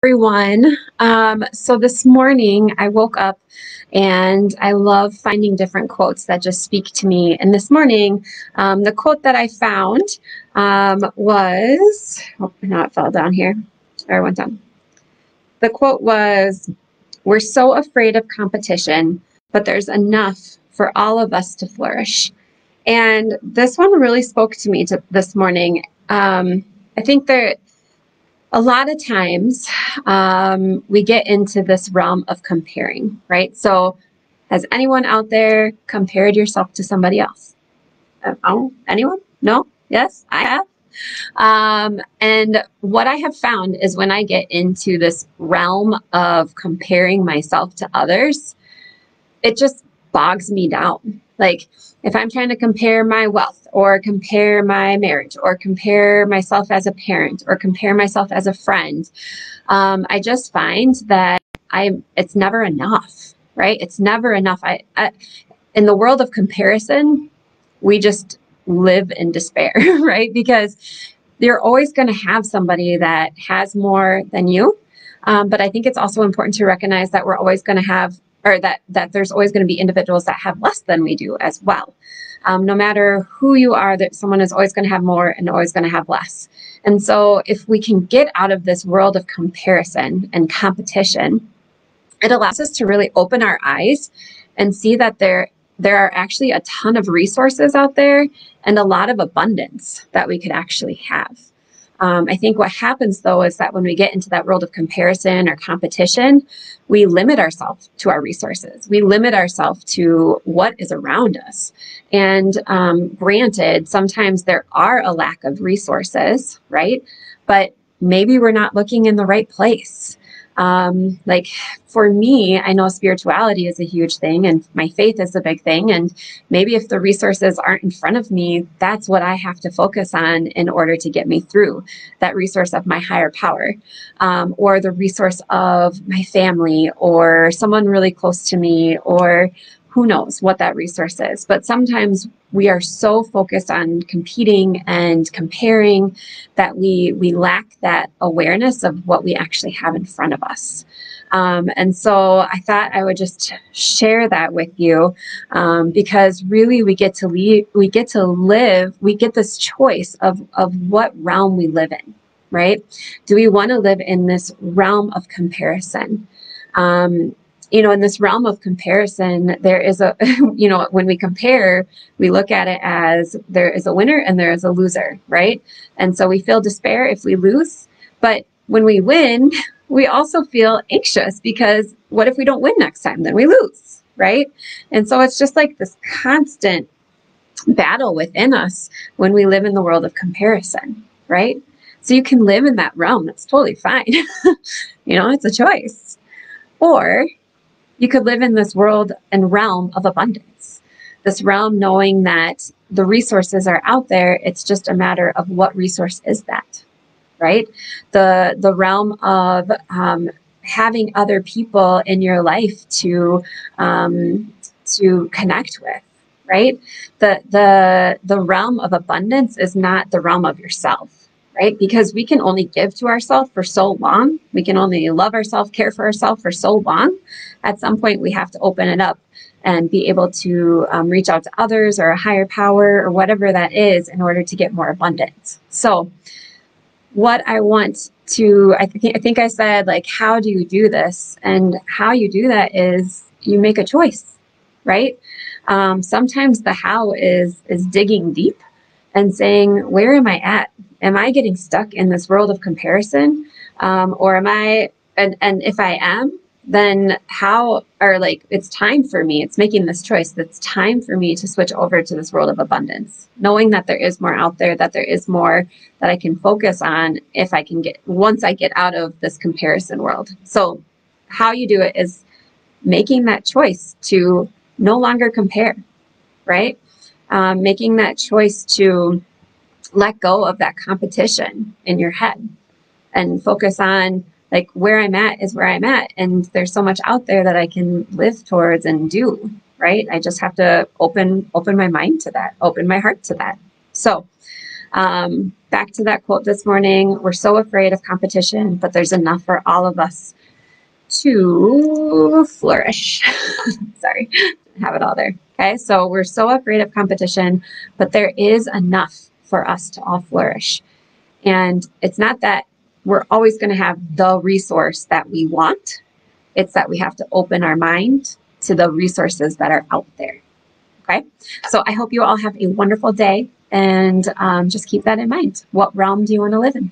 Everyone. So this morning I woke up and I love finding different quotes that just speak to me. And this morning, the quote that I found was, oh, now it fell down here. Or it went down. The quote was, "We're so afraid of competition, but there's enough for all of us to flourish." And this one really spoke to me this morning. I think that a lot of times we get into this realm of comparing, right? So has anyone out there compared yourself to somebody else? Oh, anyone? No? Yes, I have. And what I have found is when I get into this realm of comparing myself to others, it just bogs me down. Like if I'm trying to compare my wealth or compare my marriage or compare myself as a parent or compare myself as a friend, I just find that it's never enough, right? It's never enough. In the world of comparison, we just live in despair, right? Because you're always going to have somebody that has more than you. But I think it's also important to recognize that we're always going to have, or that there's always going to be individuals that have less than we do as well. No matter who you are, that someone is always going to have more and always going to have less. And so if we can get out of this world of comparison and competition, it allows us to really open our eyes and see that there are actually a ton of resources out there and a lot of abundance that we could actually have. I think what happens though is that when we get into that world of comparison or competition, we limit ourselves to our resources. We limit ourselves to what is around us. And granted, sometimes there are a lack of resources, right? But maybe we're not looking in the right place. Like for me, I know spirituality is a huge thing and my faith is a big thing. And maybe if the resources aren't in front of me, that's what I have to focus on in order to get me through that resource of my higher power, or the resource of my family or someone really close to me, or who knows what that resource is. But sometimes we are so focused on competing and comparing that we lack that awareness of what we actually have in front of us. And so I thought I would just share that with you, because really we get this choice of what realm we live in, right? Do we want to live in this realm of comparison? In this realm of comparison, there is when we compare, we look at it as there is a winner and there is a loser, right? And so we feel despair if we lose, but when we win, we also feel anxious because what if we don't win next time? Then we lose, right? And so it's just like this constant battle within us when we live in the world of comparison, right? So you can live in that realm. That's totally fine. It's a choice. Or you could live in this world and realm of abundance, this realm knowing that the resources are out there. It's just a matter of what resource is that, right? The realm of having other people in your life to connect with, right? The realm of abundance is not the realm of yourself. Right? Because we can only give to ourselves for so long. We can only love ourselves, care for ourselves for so long. At some point, we have to open it up and be able to reach out to others or a higher power or whatever that is in order to get more abundance. So what I want to, I think I said, like, how do you do this? And how you do that is you make a choice, right? Sometimes the how is digging deep and saying, where am I at? Am I getting stuck in this world of comparison? Or am I, and if I am, then how, or like, it's time for me, it's making this choice. It's time for me to switch over to this world of abundance, knowing that there is more out there, that there is more that I can focus on once I get out of this comparison world. So how you do it is making that choice to no longer compare, right? Making that choice to let go of that competition in your head and focus on, like, where I'm at is where I'm at. And there's so much out there that I can live towards and do, right? I just have to open my mind to that, open my heart to that. So Back to that quote this morning, we're so afraid of competition, but there's enough for all of us to flourish. Sorry, have it all there. Okay, so we're so afraid of competition, but there is enough for us to all flourish. And it's not that we're always going to have the resource that we want. It's that we have to open our mind to the resources that are out there. Okay, so I hope you all have a wonderful day, and just keep that in mind. What realm do you want to live in?